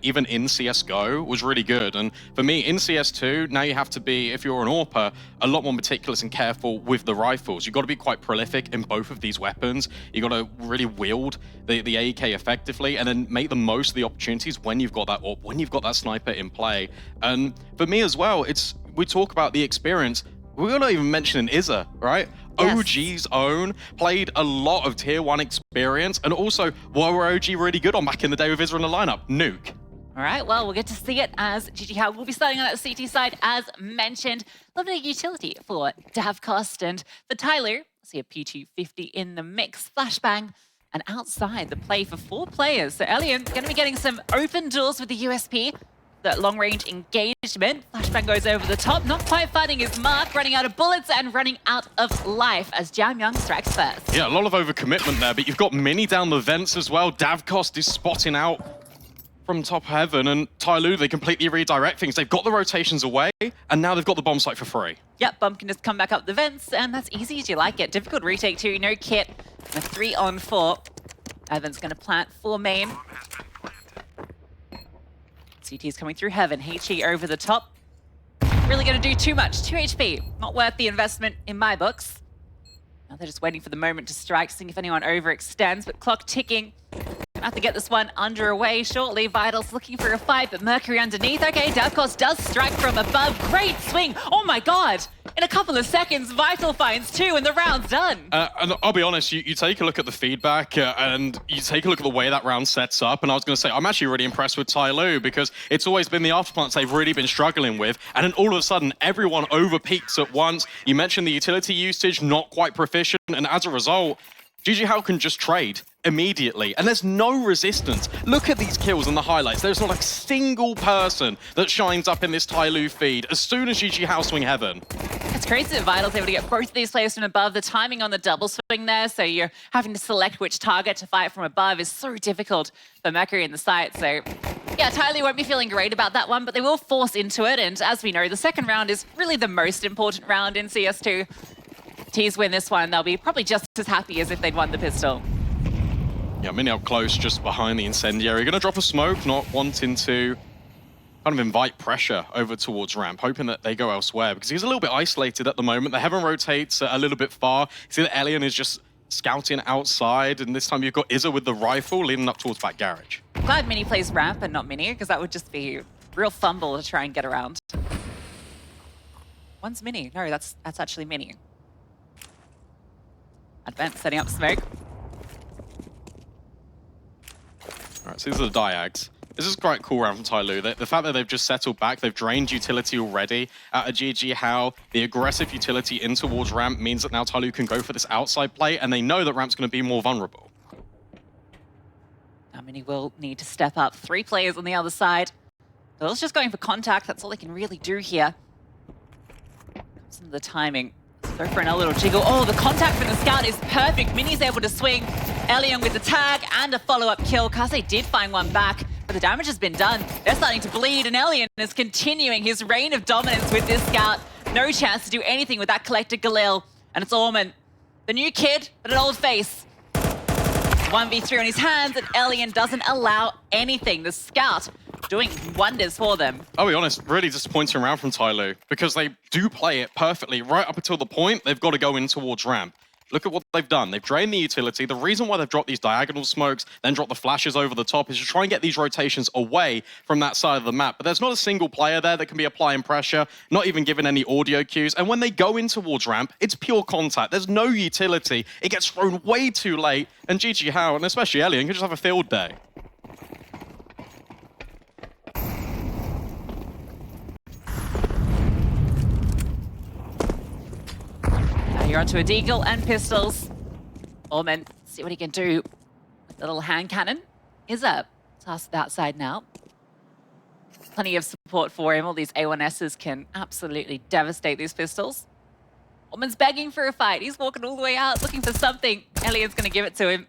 even in CSGO, was really good. And for me, in CS2, now you have to be, if you're an AWPer, a lot more meticulous and careful with the rifles. You've got to be quite prolific in both of these weapons. You've got to really wield the AEK effectively and then make the most of the opportunities when you've got that AWP, when you've got that sniper in play. And for me as well, we talk about the experience. We're not even mentioning Izza, right? Yes. OG's own, played a lot of tier 1 experience, and also what were OG really good on back in the day with Izza in the lineup? Nuke. All right, well, we'll get to see it as JiJieHao will be starting on that CT side, as mentioned. Lovely utility for Davcost, and for TYLOO, see a P250 in the mix. Flashbang, and outside the play for 4 players. So Elian going to be getting some open doors with the USP. That long-range engagement. Flashbang goes over the top, not quite finding his mark, running out of bullets and running out of life as Jamyoung strikes first. Yeah, a lot of overcommitment there, but you've got Mini down the vents as well. Davcost is spotting out from top heaven, and TYLOO, they completely redirect things. They've got the rotations away, and now they've got the bomb site for free. Yep, Bump can just come back up the vents, and that's easy as you like it. Difficult retake too, no kit, and a 3-on-4. Evan's going to plant for main. CT's coming through heaven. HE over the top. Really going to do too much. 2 HP. Not worth the investment in my books. Now they're just waiting for the moment to strike, seeing if anyone overextends, but clock ticking. Gonna have to get this one underway shortly. Vital's looking for a fight, but Mercury underneath. Okay, Davcost does strike from above. Great swing. Oh my god. In a couple of seconds, Vital finds 2 and the round's done. And I'll be honest, you take a look at the feedback and you take a look at the way that round sets up, and I was going to say, I'm actually really impressed with TYLOO because it's always been the afterplants they've really been struggling with, and then all of a sudden, everyone over-peaks at once. You mentioned the utility usage, not quite proficient, and as a result, JiJieHao can just trade immediately, and there's no resistance. Look at these kills and the highlights. There's not a single person that shines up in this TYLOO feed as soon as JiJieHao swing heaven. It's crazy that Vital's able to get both of these players from above. The timing on the double swing there, so you're having to select which target to fight from above is so difficult for Mercury in the site. So yeah, TYLOO won't be feeling great about that one, but they will force into it, and as we know, the second round is really the most important round in CS2. T's win this one, they'll be probably just as happy as if they'd won the pistol. Yeah, Mini up close, just behind the incendiary. Gonna drop a smoke, not wanting to kind of invite pressure over towards ramp, hoping that they go elsewhere, because he's a little bit isolated at the moment. The heaven rotates a little bit far. You see that Elian is just scouting outside, and this time you've got Izza with the rifle leading up towards back garage. Glad Mini plays ramp and not Mini, because that would just be a real fumble to try and get around. One's Mini. No, that's actually Mini. Advent setting up smoke. All right, so these are the diags. This is quite cool round from TYLOO. The fact that they've just settled back, they've drained utility already out of JiJieHao. The aggressive utility in towards ramp means that now TYLOO can go for this outside play, and they know that ramp's going to be more vulnerable. Now Mini will need to step up. 3 players on the other side. Girls just going for contact. That's all they can really do here. Some of the timing. Go for a little jiggle. Oh, the contact from the scout is perfect. Mini's able to swing. Elian with the tag and a follow-up kill. Kase did find one back, but the damage has been done. They're starting to bleed, and Elian is continuing his reign of dominance with this scout. No chance to do anything with that collected Galil. And it's Orman, the new kid, but an old face. 1v3 on his hands, and Elian doesn't allow anything. The scout doing wonders for them. I'll be honest, really disappointing round from TYLOO, because they do play it perfectly right up until the point they've got to go in towards ramp. Look at what they've done. They've drained the utility. The reason why they've dropped these diagonal smokes, then dropped the flashes over the top, is to try and get these rotations away from that side of the map. But there's not a single player there that can be applying pressure, not even given any audio cues. And when they go in towards ramp, it's pure contact. There's no utility. It gets thrown way too late. And JiJieHao, and especially Elian, can just have a field day. You're onto a deagle and pistols. Orman, see what he can do with the little hand cannon. Izza, tasked outside now. Plenty of support for him. All these A1Ss can absolutely devastate these pistols. Orman's begging for a fight. He's walking all the way out, looking for something. Elian's going to give it to him.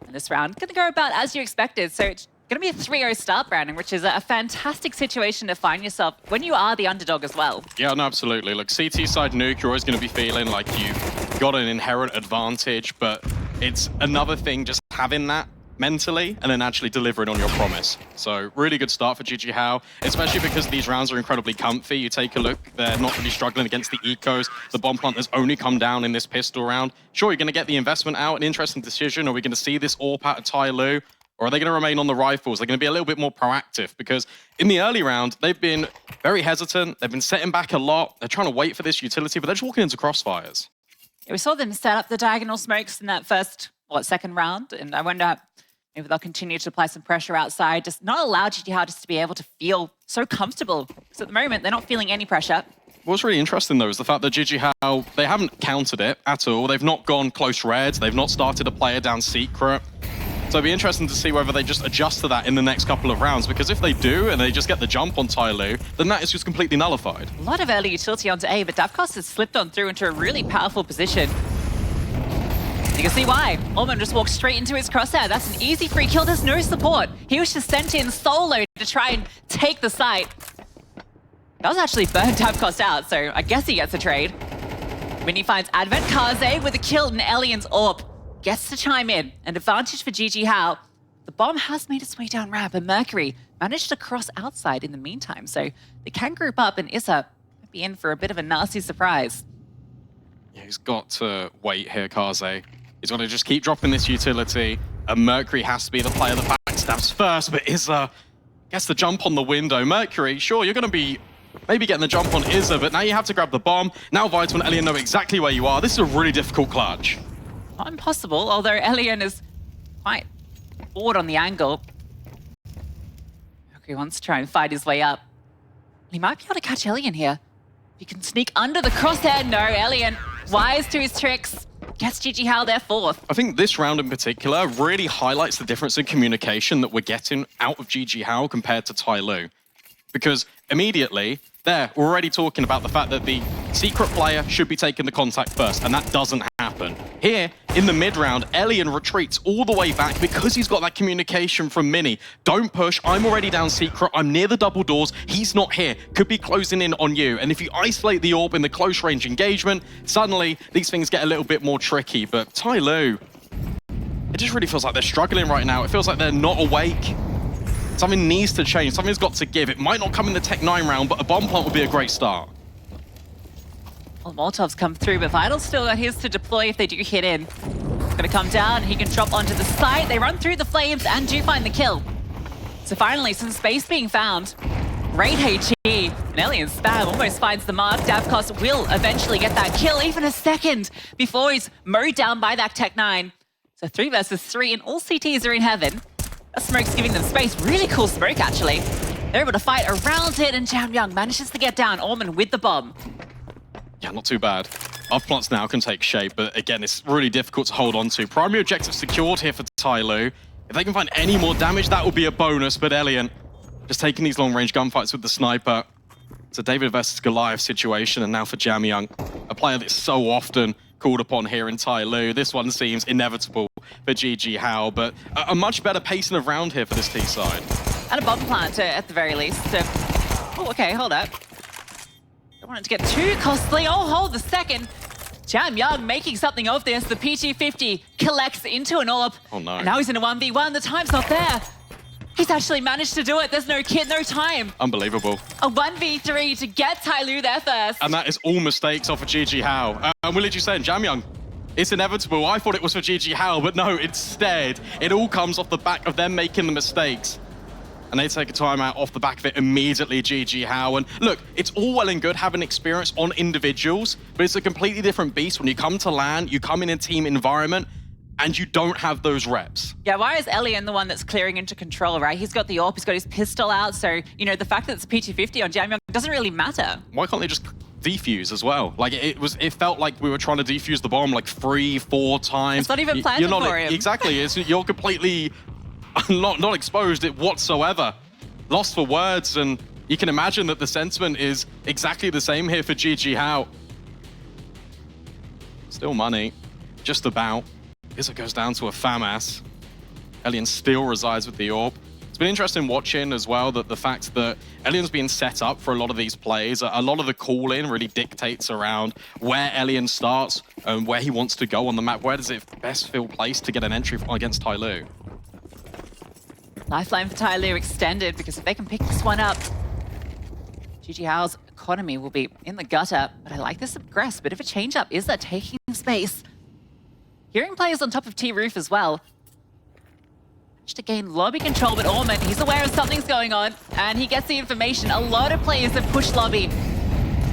And this round going to go about as you expected. So it's going to be a 3-0 start, Brandon, which is a fantastic situation to find yourself when you are the underdog as well. Yeah, no, absolutely. Look, CT side Nuke, you're always going to be feeling like you've got an inherent advantage, but it's another thing just having that mentally and then actually delivering on your promise. So really good start for JiJieHao, especially because these rounds are incredibly comfy. You take a look, they're not really struggling against the ecos. The bomb plant has only come down in this pistol round. Sure, you're going to get the investment out, an interesting decision. Are we going to see this AWP out of TYLOO? Or are they going to remain on the rifles? They're going to be a little bit more proactive because in the early round, they've been very hesitant. They've been setting back a lot. They're trying to wait for this utility, but they're just walking into crossfires. Yeah, we saw them set up the diagonal smokes in that second round, and I wonder maybe they'll continue to apply some pressure outside, just not allow JiJieHao just to be able to feel so comfortable. Because at the moment, they're not feeling any pressure. What's really interesting, though, is the fact that JiJieHao, they haven't countered it at all. They've not gone close reds. They've not started a player down secret. So it'd be interesting to see whether they just adjust to that in the next couple of rounds, because if they do and they just get the jump on TYLOO, then that is just completely nullified. A lot of early utility onto A, but Davkos has slipped on through into a really powerful position. You can see why. Orman just walked straight into his crosshair. That's an easy free kill. There's no support. He was just sent in solo to try and take the site. That was actually burned Davkos out, so I guess he gets a trade. When he finds Advent Karze with a kill and Elian's AWP gets to chime in. An advantage for JiJieHao. The bomb has made its way down ramp, and Mercury managed to cross outside in the meantime, so they can group up, and Issa might be in for a bit of a nasty surprise. Yeah, he's got to wait here, Karze. He's got to just keep dropping this utility, and Mercury has to be the player that backstabs first, but Issa gets the jump on the window. Mercury, sure, you're going to be maybe getting the jump on Issa, but now you have to grab the bomb. Now Vital and Elian know exactly where you are. This is a really difficult clutch. Not impossible, although Elian is quite bored on the angle. Mercury wants to try and fight his way up. He might be able to catch Elian here. He can sneak under the crosshair. No, Elian, wise to his tricks. Gets JiJieHao their fourth. I think this round in particular really highlights the difference in communication that we're getting out of JiJieHao compared to TYLOO. Because immediately, we're already talking about the fact that the secret player should be taking the contact first, and that doesn't happen. Here, in the mid-round, Elian retreats all the way back because he's got that communication from Mini. Don't push, I'm already down secret, I'm near the double doors, he's not here, could be closing in on you. And if you isolate the AWP in the close range engagement, suddenly these things get a little bit more tricky. But TYLOO, it just really feels like they're struggling right now. It feels like they're not awake. Something needs to change, something's got to give. It might not come in the Tech 9 round, but a bomb plant would be a great start. Well, Molotov's come through, but Vital's still got his to deploy if they do hit in. Gonna come down, he can drop onto the site. They run through the flames and do find the kill. So finally, some space being found. Great HE, and Elian Spam almost finds the mark. Davkos will eventually get that kill, even a second before he's mowed down by that Tech 9. So 3 versus 3, and all CTs are in heaven. That smoke's giving them space. Really cool smoke, actually. They're able to fight around it, and Jamyoung manages to get down. Orman with the bomb. Yeah, not too bad. Off plants now can take shape, but again, it's really difficult to hold on to. Primary objective secured here for TYLOO. If they can find any more damage, that will be a bonus, but Elian just taking these long-range gunfights with the sniper. It's a David versus Goliath situation, and now for Jamyoung, a player that's so often called upon here in TYLOO. This one seems inevitable for JiJieHao, but a much better pacing of round here for this T side. And a bomb plant at the very least. Oh, okay, hold up. Don't want it to get too costly. Oh, hold the second. Jamyoung making something of this. The PT-50 collects into an AWP. Oh no. And now he's in a 1v1. The time's not there. He's actually managed to do it. There's no kit, no time. Unbelievable. A 1v3 to get TYLOO there first. And that is all mistakes off of JiJieHao. And we're literally saying, Jamyoung, it's inevitable. I thought it was for JiJieHao, but no, instead, it all comes off the back of them making the mistakes. And they take a timeout off the back of it immediately, JiJieHao. And look, it's all well and good having experience on individuals, but it's a completely different beast when you come to LAN, you come in a team environment, and you don't have those reps. Yeah, why is Elian the one that's clearing into control, right? He's got the AWP, he's got his pistol out, so, you know, the fact that it's a PT-50 on Jamyoung doesn't really matter. Why can't they just defuse as well? Like, it felt like we were trying to defuse the bomb like 3-4 times. It's not even planted for him. Exactly, you're completely not exposed it whatsoever. Lost for words, and you can imagine that the sentiment is exactly the same here for JiJieHao. Still money, just about. Issa goes down to a FAMAS. Elian still resides with the AWP. It's been interesting watching as well that the fact that Elian's being set up for a lot of these plays, a lot of the call-in really dictates around where Elian starts and where he wants to go on the map. Where does it best feel placed to get an entry against TYLOO? Lifeline for TYLOO extended, because if they can pick this one up, JiJieHao's economy will be in the gutter. But I like this aggress. Bit of a change-up. Is that taking space? Hearing players on top of T-Roof as well. Managed to gain lobby control, but Orman, he's aware of something's going on, and he gets the information. A lot of players have pushed lobby,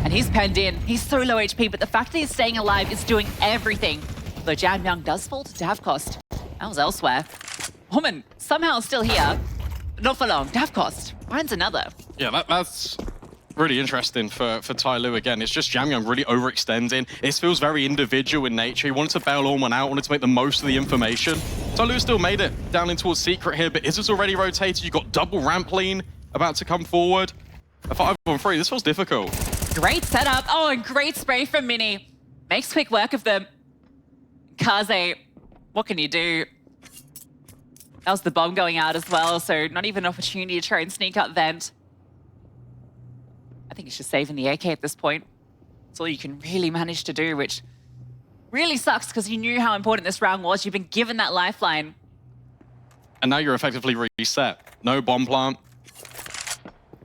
and he's penned in. He's so low HP, but the fact that he's staying alive is doing everything. Though Jamyoung does fall to Davcost. That was elsewhere. Orman somehow still here. Not for long. Davcost finds another. Yeah, that's really interesting for TYLOO again. It's just Jamyoung really overextending. It feels very individual in nature. He wanted to bail Orman out, wanted to make the most of the information. TYLOO still made it down in towards Secret here, but Izz's already rotated. You've got double ramp lean about to come forward. A 5-on-3, this feels difficult. Great setup. Oh, and great spray from Mini. Makes quick work of them. Kaze, what can you do? That was the bomb going out as well, so not even an opportunity to try and sneak up vent. I think it's just saving the AK at this point. That's all you can really manage to do, which really sucks because you knew how important this round was. You've been given that lifeline. And now you're effectively reset. No bomb plant.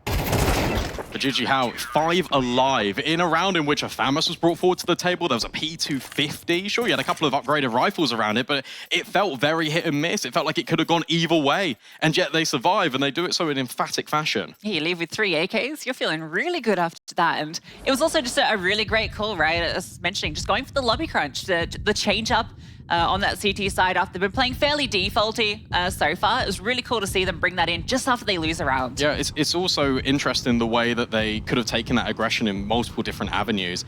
For JiJieHao, 5 alive in a round in which a FAMAS was brought forward to the table. There was a P250. Sure, you had a couple of upgraded rifles around it, but it felt very hit and miss. It felt like it could have gone either way, and yet they survive, and they do it so in emphatic fashion. Yeah, you leave with 3 AKs. You're feeling really good after that, and it was also just a really great call, right? As mentioning, just going for the lobby crunch, the change up on that CT side after they've been playing fairly defaulty so far. It was really cool to see them bring that in just after they lose a round. Yeah, it's also interesting the way that they could have taken that aggression in multiple different avenues.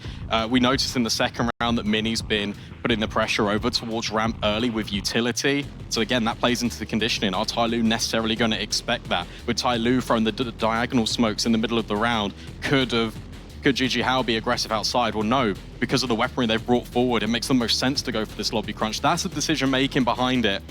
We noticed in the second round that Mini's been putting the pressure over towards ramp early with utility. So again, that plays into the conditioning. Are TYLOO necessarily going to expect that? With TYLOO throwing the diagonal smokes in the middle of the round, could JiJieHao be aggressive outside? Well, no. Because of the weaponry they've brought forward, it makes the most sense to go for this lobby crunch. That's the decision-making behind it.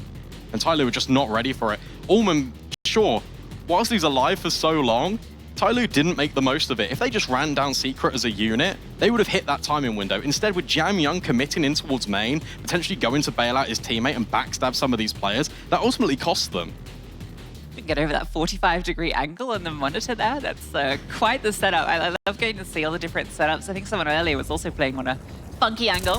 And TYLOO were just not ready for it. Orman, sure, whilst he's alive for so long, TYLOO didn't make the most of it. If they just ran down Secret as a unit, they would have hit that timing window. Instead, with Jamyoung committing in towards main, potentially going to bail out his teammate and backstab some of these players, that ultimately costs them. Get over that 45-degree angle on the monitor there. That's quite the setup. I love getting to see all the different setups. I think someone earlier was also playing on a funky angle.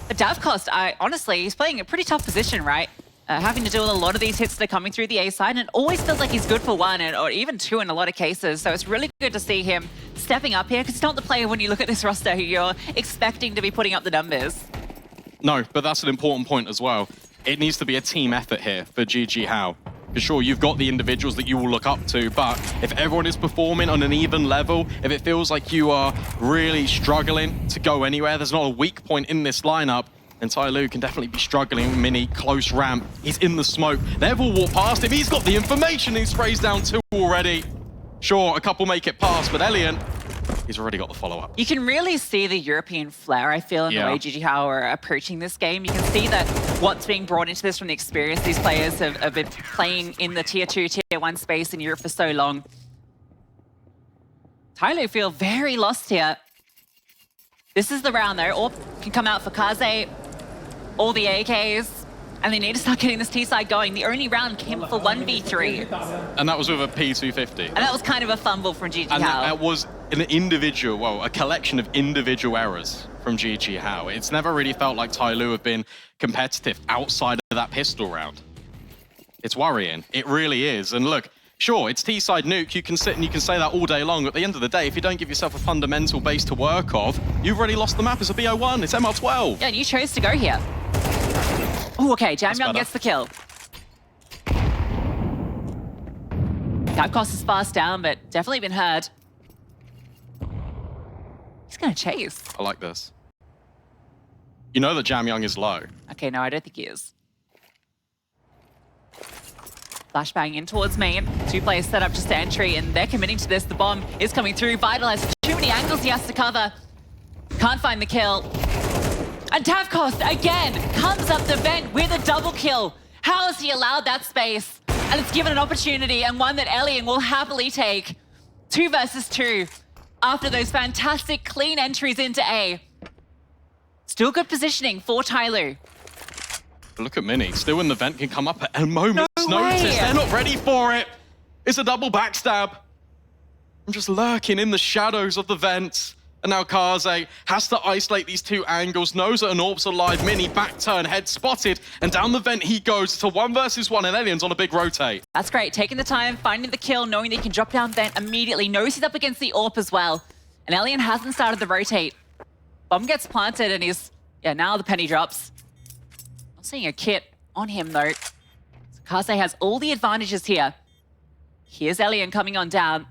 But Davcost, honestly, he's playing a pretty tough position, right? Having to deal with a lot of these hits that are coming through the A side, and it always feels like he's good for 1 or even 2 in a lot of cases. So it's really good to see him stepping up here, because he's not the player when you look at this roster who you're expecting to be putting up the numbers. No, but that's an important point as well. It needs to be a team effort here for JiJieHao. For sure, you've got the individuals that you will look up to, but if everyone is performing on an even level, if it feels like you are really struggling to go anywhere, there's not a weak point in this lineup, and TYLOO can definitely be struggling. Mini, close ramp, he's in the smoke. They've all walked past him, he's got the information, he sprays down 2 already. Sure, a couple make it past, but Elian, he's already got the follow-up. You can really see the European flair, I feel, in the way JiJieHao are approaching this game. You can see that what's being brought into this from the experience these players have been playing in the Tier 2, Tier 1 space in Europe for so long. TYLOO feel very lost here. This is the round, though. All can come out for Kaze, all the AKs, and they need to start getting this T-side going. The only round came for 1v3. And that was with a P250. And that was kind of a fumble from JiJieHao. And that was an individual, well, a collection of individual errors from JiJieHao. It's never really felt like TYLOO have been competitive outside of that pistol round. It's worrying. It really is. And look, sure, it's T-side nuke. You can sit and you can say that all day long. At the end of the day, if you don't give yourself a fundamental base to work off, you've already lost the map. It's a BO1. It's MR12. Yeah, and you chose to go here. Oh, okay. Jamyoung gets the kill. Davcost is fast down, but definitely been heard. He's going to chase. I like this. You know that Jamyoung is low. Okay, no, I don't think he is. Flashbang in towards main. 2 players set up just to entry, and they're committing to this. The bomb is coming through. Vitalize. Too many angles he has to cover. Can't find the kill. And Davcost, again, comes up the vent with a double kill. How has he allowed that space? And it's given an opportunity, and one that Elian will happily take. 2 versus 2 after those fantastic clean entries into A. Still good positioning for TYLOO. But look at Mini, still in the vent, can come up at a moment's No way. notice. They're not ready for it. It's a double backstab. I'm just lurking in the shadows of the vent. And now Kaze has to isolate these two angles, knows that an AWP's alive. Mini, back turn, head spotted, and down the vent he goes. It's a 1 versus 1, and Alien's on a big rotate. That's great, taking the time, finding the kill, knowing that he can drop down vent immediately, knows he's up against the AWP as well. And Alien hasn't started the rotate. Bomb gets planted and he's, now the penny drops. Not seeing a kit on him though. So Kaze has all the advantages here. Here's Alien coming on down.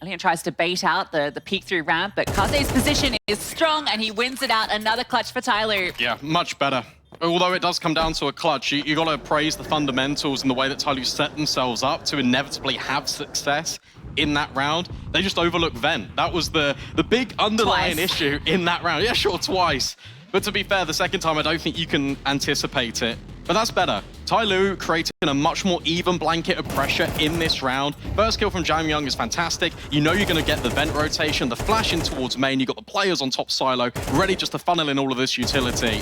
Alien tries to bait out the peek through ramp, but Kaze's position is strong and he wins it out. Another clutch for TYLOO. Yeah, much better. Although it does come down to a clutch, you got to praise the fundamentals and the way that TYLOO set themselves up to inevitably have success in that round. They just overlooked Vent. That was the big underlying issue in that round. Yeah, sure, twice. But to be fair, the second time, I don't think you can anticipate it. But that's better. TYLOO creating a much more even blanket of pressure in this round. First kill from JiJieHao is fantastic. You know you're going to get the vent rotation, the flash in towards main. You've got the players on top silo, ready just to funnel in all of this utility.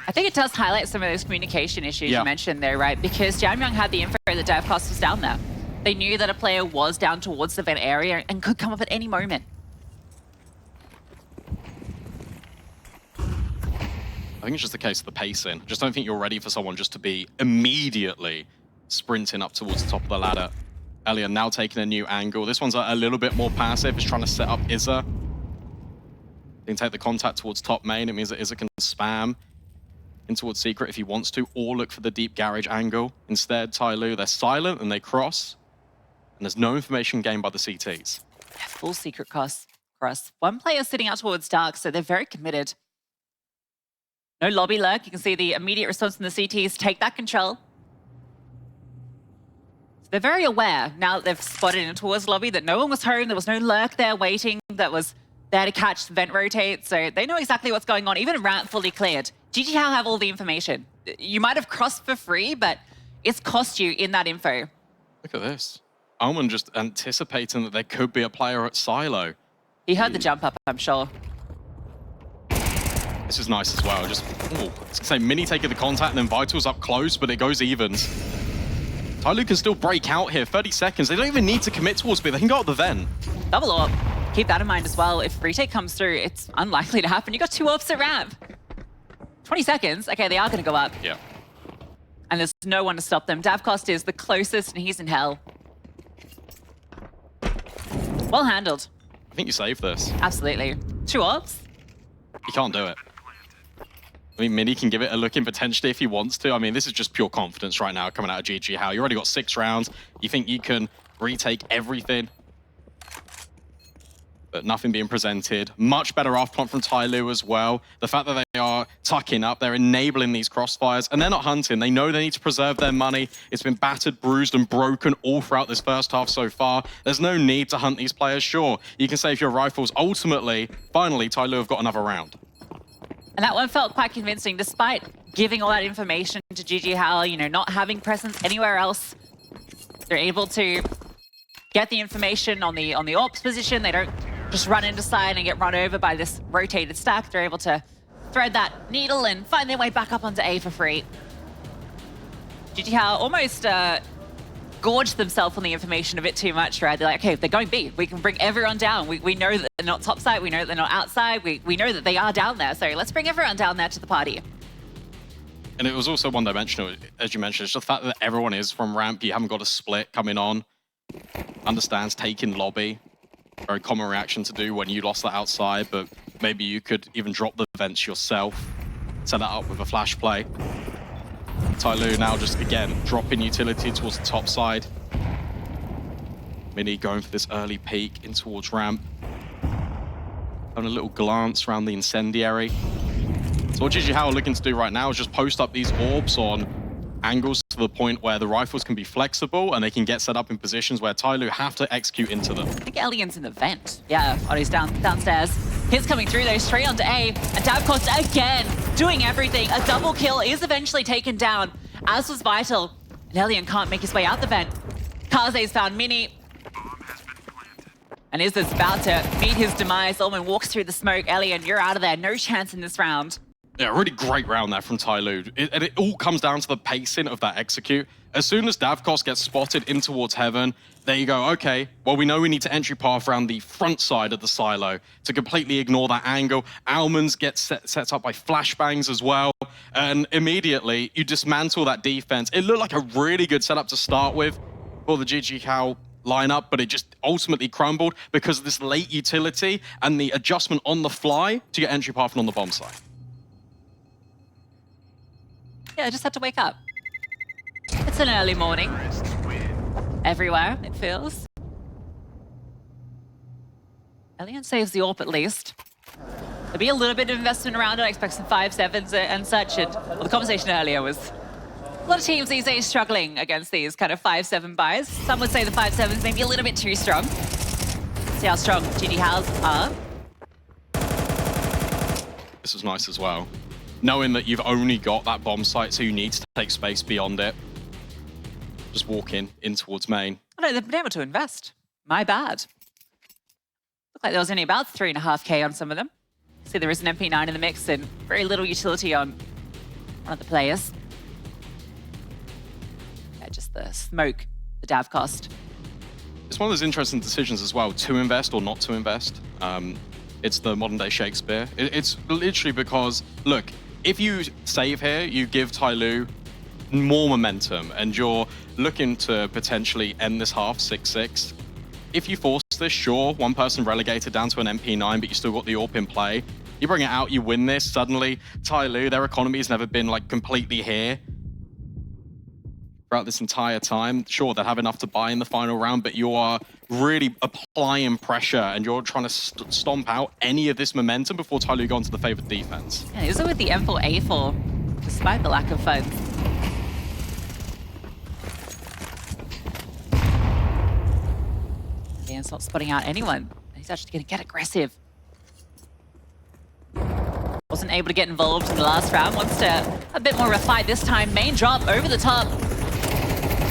I think it does highlight some of those communication issues you mentioned there, right? Because JiJieHao had the info that DevCost was down there. They knew that a player was down towards the vent area and could come up at any moment. I think it's just the case of the pacing. Just don't think you're ready for someone just to be immediately sprinting up towards the top of the ladder. Elian now taking a new angle. This one's a little bit more passive. It's trying to set up Izza. He can take the contact towards top main. It means that Izza can spam in towards secret if he wants to, or look for the deep garage angle. Instead, TYLOO, they're silent and they cross. And there's no information gained by the CTs. Yeah, full secret cross. One player sitting out towards dark, so they're very committed. No lobby lurk. You can see the immediate response from the CTs. Take that control. So they're very aware now that they've spotted in towards lobby that no one was home. There was no lurk there waiting that was there to catch the vent rotate. So they know exactly what's going on. Even ramp fully cleared. JiJieHao have all the information. You might have crossed for free, but it's cost you in that info. Look at this. Omen just anticipating that there could be a player at silo. He heard the jump up, I'm sure. This is nice as well. Just, I was gonna say, Mini taking the contact and then Vital's up close, but it goes evens. TYLOO can still break out here. 30 seconds. They don't even need to commit towards B. They can go up the vent. Double AWP. Keep that in mind as well. If retake comes through, it's unlikely to happen. You got 2 AWPs at ramp. 20 seconds. Okay, they are going to go up. Yeah. And there's no one to stop them. DavCost is the closest, and he's in hell. Well handled. I think you saved this. Absolutely. 2 AWPs. You can't do it. I mean, Mini can give it a look in potentially if he wants to. I mean, this is just pure confidence right now coming out of JiJieHao. You already got 6 rounds. You think you can retake everything. But nothing being presented. Much better off pump from TYLOO as well. The fact that they are tucking up, they're enabling these crossfires, and they're not hunting. They know they need to preserve their money. It's been battered, bruised, and broken all throughout this first half so far. There's no need to hunt these players. Sure, you can save your rifles. Ultimately, finally, TYLOO have got another round. And that one felt quite convincing, despite giving all that information to JiJieHao, you know, not having presence anywhere else. They're able to get the information on the AWP's position. They don't just run into side and get run over by this rotated stack. They're able to thread that needle and find their way back up onto A for free. JiJieHao almost gorged themselves on the information a bit too much, right? They're like, okay, if they're going B, we can bring everyone down. We know that they're not topside. We know that they're not outside. We know that they are down there. So let's bring everyone down there to the party. And it was also one-dimensional, as you mentioned. It's just the fact that everyone is from ramp. You haven't got a split coming on. Understands taking lobby. Very common reaction to do when you lost that outside, but maybe you could even drop the vents yourself. Set that up with a flash play. TYLOO now just, again, dropping utility towards the top side. Mini going for this early peek in towards ramp. Having a little glance around the incendiary. So what JiJieHao are looking to do right now is just post up these orbs on angles to the point where the rifles can be flexible and they can get set up in positions where TYLOO have to execute into them. I think Alien's in the vent. Yeah, Ollie's downstairs. He's coming through though, straight onto A. And DavCost again, doing everything. A double kill is eventually taken down, as was Vital. And Alien can't make his way out the vent. Kaze's found Mini. And Izza's about to meet his demise. Ullman walks through the smoke. Alien, you're out of there. No chance in this round. Yeah, really great round there from TYLOO. And it all comes down to the pacing of that execute. As soon as Davkos gets spotted in towards heaven, there you go, okay, well, we know we need to entry path around the front side of the silo to completely ignore that angle. Almonds get set up by flashbangs as well. And immediately, you dismantle that defense. It looked like a really good setup to start with for the JiJieHao lineup, but it just ultimately crumbled because of this late utility and the adjustment on the fly to get entry path on the bomb side. Yeah, I just had to wake up. It's an early morning. Everywhere, it feels. Elian saves the AWP at least. There'll be a little bit of investment around it. I expect some 5-7s and such. And well, the conversation earlier was a lot of teams these days struggling against these kind of 5-7 buys. Some would say the 5-7s may be a little bit too strong. See how strong JiJieHao's are. This was nice as well. Knowing that you've only got that bomb site, so you need to take space beyond it. Just walk in towards main. Oh no, they've been able to invest. My bad. Looked like there was only about 3.5K on some of them. See, there is an MP9 in the mix and very little utility on one of the players. Yeah, just the smoke, the dav cost. It's one of those interesting decisions as well, to invest or not to invest. It's the modern day Shakespeare. It's literally because, look, if you save here, you give TYLOO more momentum and you're looking to potentially end this half 6-6. If you force this, sure, one person relegated down to an MP9, but you still got the AWP in play. You bring it out, you win this, suddenly TYLOO, their economy has never been like completely here throughout this entire time. Sure, they'll have enough to buy in the final round, but you are really applying pressure and you're trying to stomp out any of this momentum before TYLOO go into the favored defense. Yeah, is it with the M4A4, despite the lack of funds? Dan's not spotting out anyone. He's actually going to get aggressive. Wasn't able to get involved in the last round. Wants to a bit more of a fight this time. Main drop over the top.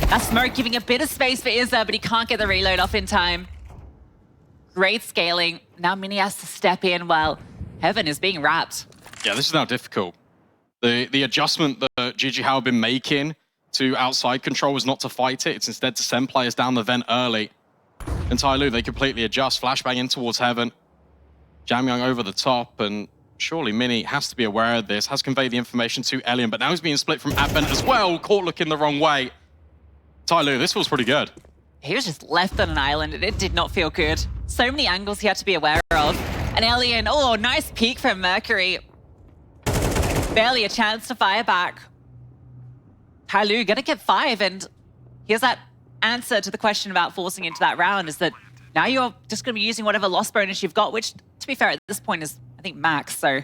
That smoke giving a bit of space for Izza, but he can't get the reload off in time. Great scaling. Now Mini has to step in while Heaven is being wrapped. Yeah, this is now difficult. The adjustment that JiJieHao have been making to outside control was not to fight it. It's instead to send players down the vent early. And TYLOO, they completely adjust. Flashbang in towards Heaven. Jamyoung over the top, and surely Mini has to be aware of this, has conveyed the information to Elian, but now he's being split from Advent as well. Caught looking the wrong way. TYLOO, this feels pretty good. He was just left on an island and it did not feel good. So many angles he had to be aware of. And Elian, oh, nice peek from Mercury. Barely a chance to fire back. TYLOO gonna get 5, and here's that answer to the question about forcing into that round, is that now you're just gonna be using whatever loss bonus you've got, which, to be fair, at this point is, I think, max. So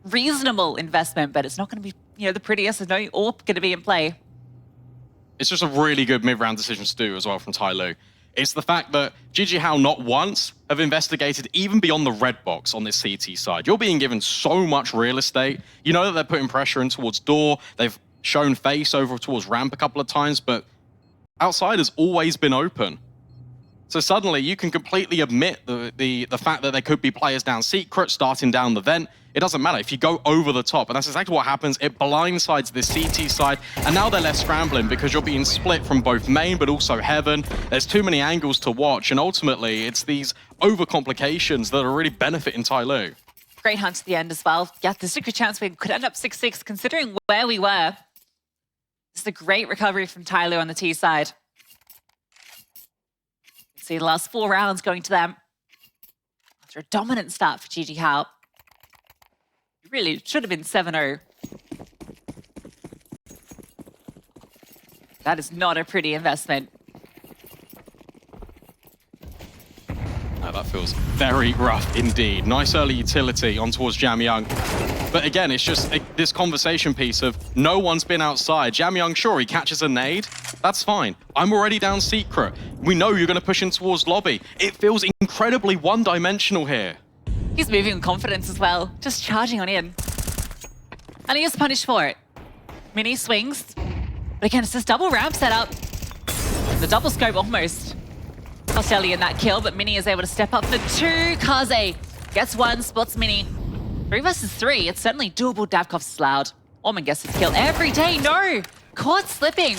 reasonable investment, but it's not gonna be, the prettiest. There's no AWP gonna be in play. It's just a really good mid-round decision to do as well from TYLOO. It's the fact that JiJieHao not once have investigated even beyond the red box on this CT side. You're being given so much real estate. You know that they're putting pressure in towards door. They've shown face over towards ramp a couple of times, but outside has always been open. So suddenly you can completely omit the fact that there could be players down secret, starting down the vent. It doesn't matter if you go over the top, and that's exactly what happens. It blindsides this CT side, and now they're left scrambling because you're being split from both main but also heaven. There's too many angles to watch, and ultimately it's these overcomplications that are really benefiting TYLOO. Great hunt to the end as well. Yeah, there's a good chance we could end up 6-6 considering where we were. This is a great recovery from TYLOO on the T side. See the last 4 rounds going to them. After a dominant start for JiJieHao. It really should have been 7-0. That is not a pretty investment. No, that feels very rough indeed. Nice early utility on towards Jamyoung. But again, it's just this conversation piece of no one's been outside. Jamyoung, sure, he catches a nade. That's fine. I'm already down secret. We know you're going to push in towards lobby. It feels incredibly one-dimensional here. He's moving with confidence as well, just charging on in. And he is punished for it. Mini swings. But again, it's this double ramp setup. The double scope almost cost Elian that kill, but Mini is able to step up for 2. Kaze gets 1, spots Mini. 3 versus 3. It's certainly doable. Davkov's loud. Orman gets his kill every day. No! Caught slipping.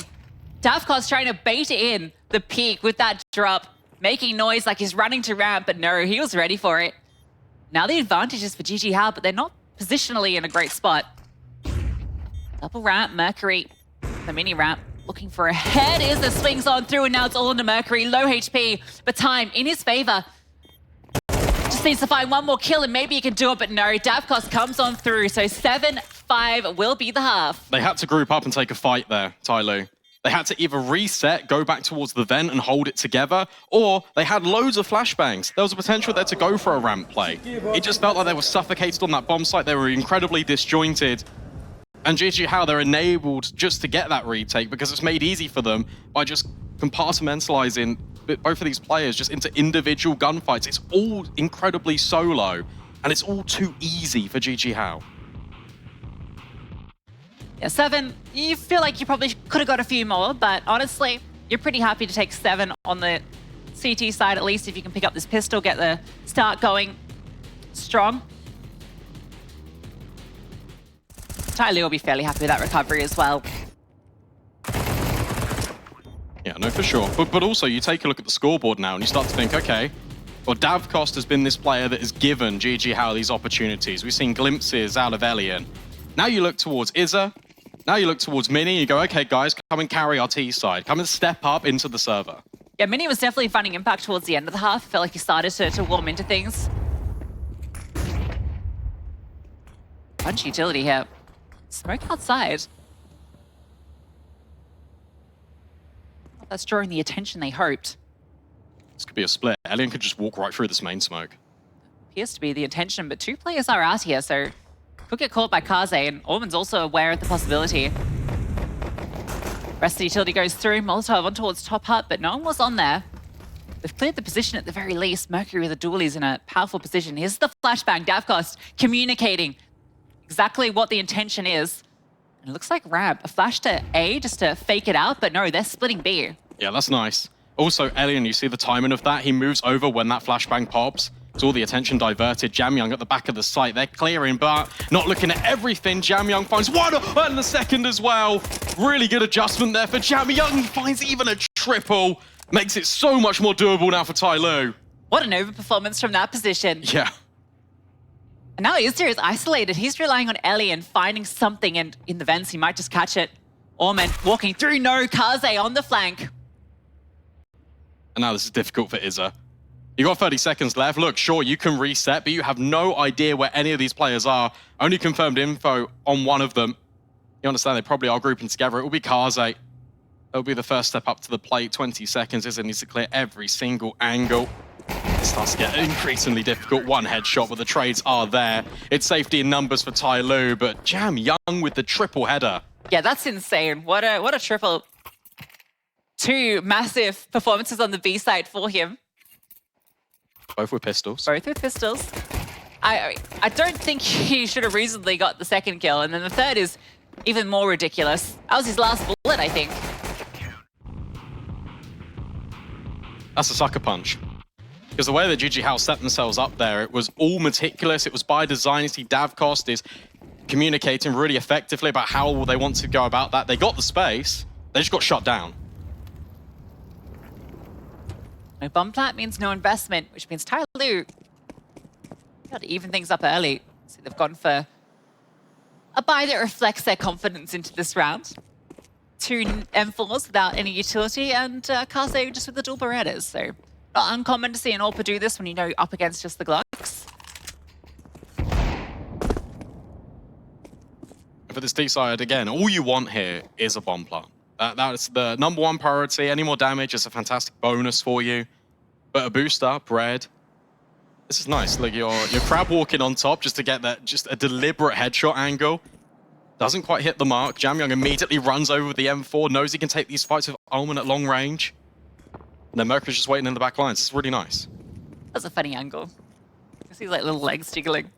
Davkov's trying to bait in the peak with that drop, making noise like he's running to ramp, but no, he was ready for it. Now the advantage is for JiJieHao, but they're not positionally in a great spot. Double ramp, Mercury, the mini ramp, looking for a head as the swings on through, and now it's all into Mercury. Low HP, but time in his favor. Just needs to find one more kill and maybe he can do it, but no, Davkos comes on through, so 7-5 will be the half. They had to group up and take a fight there, TYLOO. They had to either reset, go back towards the vent and hold it together, or they had loads of flashbangs. There was a potential there to go for a ramp play. It just felt like they were suffocated on that bomb site. They were incredibly disjointed. And JiJieHao, they're enabled just to get that retake because it's made easy for them by just compartmentalizing both of these players just into individual gunfights. It's all incredibly solo, and it's all too easy for JiJieHao. Yeah, 7, you feel like you probably could have got a few more, but honestly, you're pretty happy to take 7 on the CT side, at least if you can pick up this pistol, get the start going strong. TYLOO will be fairly happy with that recovery as well. Yeah, no, for sure. But also, you take a look at the scoreboard now and you start to think, okay, well, Davkost has been this player that has given JiJieHao these opportunities. We've seen glimpses out of Elian. Now you look towards Izza. Now you look towards Mini, and you go, okay, guys, come and carry our T side. Come and step up into the server. Yeah, Mini was definitely finding impact towards the end of the half. Felt like he started to warm into things. Bunch utility here. Smoke outside. Well, that's drawing the attention they hoped. This could be a split. Elian could just walk right through this main smoke. Appears to be the intention, but 2 players are out here, so could get caught by Kaze, and Orman's also aware of the possibility. Rest of the utility goes through. Molotov on towards top hut, but no one was on there. They've cleared the position at the very least. Mercury with the dualies in a powerful position. Here's the flashbang. Davkost communicating exactly what the intention is. And it looks like ramp. A flash to A just to fake it out, but no, they're splitting B. Yeah, that's nice. Also, Elian, you see the timing of that? He moves over when that flashbang pops. It's all the attention diverted. Jamyoung at the back of the site. They're clearing, but not looking at everything. Jamyoung finds one and the second as well. Really good adjustment there for Jamyoung. He finds even a triple. Makes it so much more doable now for TYLOO. What an overperformance from that position. Yeah. And now Izzer is isolated. He's relying on Elian finding something, and in the vents, he might just catch it. Orman walking through. No, Kaze on the flank. And now this is difficult for Izzer. You got 30 seconds left. Look, sure, you can reset, but you have no idea where any of these players are. Only confirmed info on one of them. You understand they probably are grouping together. It will be Kaze. That'll be the first step up to the plate. 20 seconds. Izzer needs to clear every single angle. It starts to get increasingly difficult. One headshot, but the trades are there. It's safety in numbers for TYLOO, but Jamyoung with the triple header. Yeah, that's insane. What a triple. 2 massive performances on the B side for him. Both with pistols. Both with pistols. I don't think he should have reasonably got the second kill, and then the third is even more ridiculous. That was his last bullet, I think. That's a sucker punch. Because the way that JiJieHao set themselves up there, it was all meticulous. It was by design. You see Davkost is communicating really effectively about how they want to go about that. They got the space. They just got shut down. No bomb plant means no investment, which means TYLOO got to even things up early. So they've gone for a buy that reflects their confidence into this round. 2 M4s without any utility, and Kaze just with the dual Berettas. So not uncommon to see an AWPer do this when you know you're up against just the Glocks. For this D side, again, all you want here is a bomb plant. That's the #1 priority. Any more damage is a fantastic bonus for you. But a boost up, red. This is nice. Like you're crab walking on top just to get that, just a deliberate headshot angle. Doesn't quite hit the mark. Jamyoung immediately runs over with the M4, knows he can take these fights with Orman at long range. And then Mercury's just waiting in the back lines. It's really nice. That's a funny angle. You see like little legs jiggling.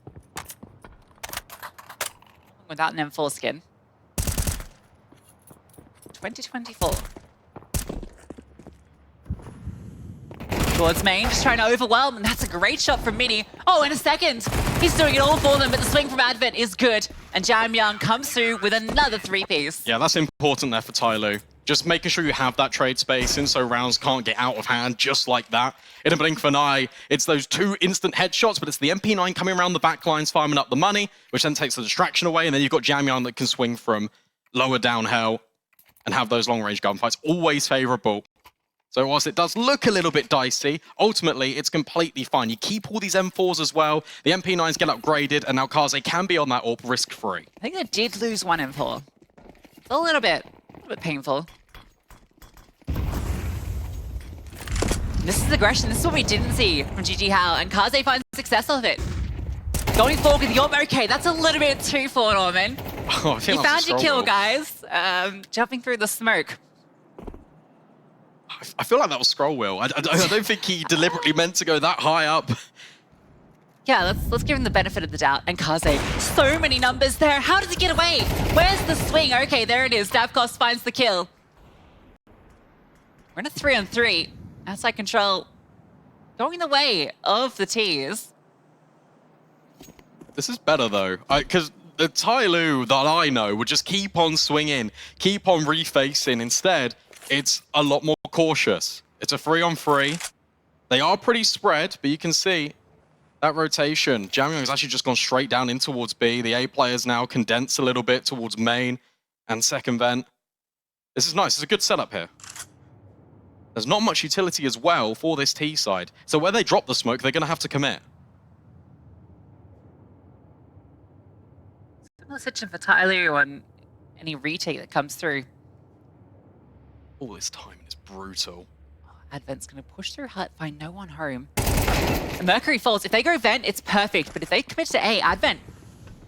Without an M4 skin. 2024. Towards main, just trying to overwhelm, and that's a great shot from Mini. Oh, in a second, he's doing it all for them, but the swing from Advent is good. And JiJieHao comes through with another 3-piece. Yeah, that's important there for TYLOO. Just making sure you have that trade spacing so rounds can't get out of hand just like that. In a blink of an eye, it's those 2 instant headshots, but it's the MP9 coming around the back lines, farming up the money, which then takes the distraction away, and then you've got JiJieHao that can swing from lower down hell and have those long-range gunfights. Always favorable. So whilst it does look a little bit dicey, ultimately it's completely fine. You keep all these M4s as well, the MP9s get upgraded, and now KarZe can be on that AWP risk-free. I think they did lose 1 M4. It's a little bit painful. This is aggression. This is what we didn't see from JiJieHao, and KarZe finds success of it. Going forward with the AWP. Okay, that's a little bit too far, Norman. Oh, You found your kill, guys. Jumping through the smoke. I feel like that was scroll wheel. I don't think he deliberately meant to go that high up. Yeah, let's give him the benefit of the doubt. And KarZe, so many numbers there. How does he get away? Where's the swing? Okay, there it is. Davkos finds the kill. We're in a 3-on-3. Outside control going the way of the T's. This is better though, because the TYLOO that I know would just keep on swinging, keep on refacing. Instead, it's a lot more cautious. It's a 3-on-3. They are pretty spread, but you can see that rotation. JiJieHao has actually just gone straight down in towards B. The A players now condense a little bit towards main and second vent. This is nice. It's a good setup here. There's not much utility as well for this T side. So where they drop the smoke, they're going to have to commit. Similar situation for TYLOO on any retake that comes through. All this time is brutal. Advent's going to push through hut, find no one home. And Mercury falls. If they go vent, it's perfect. But if they commit to A, Advent,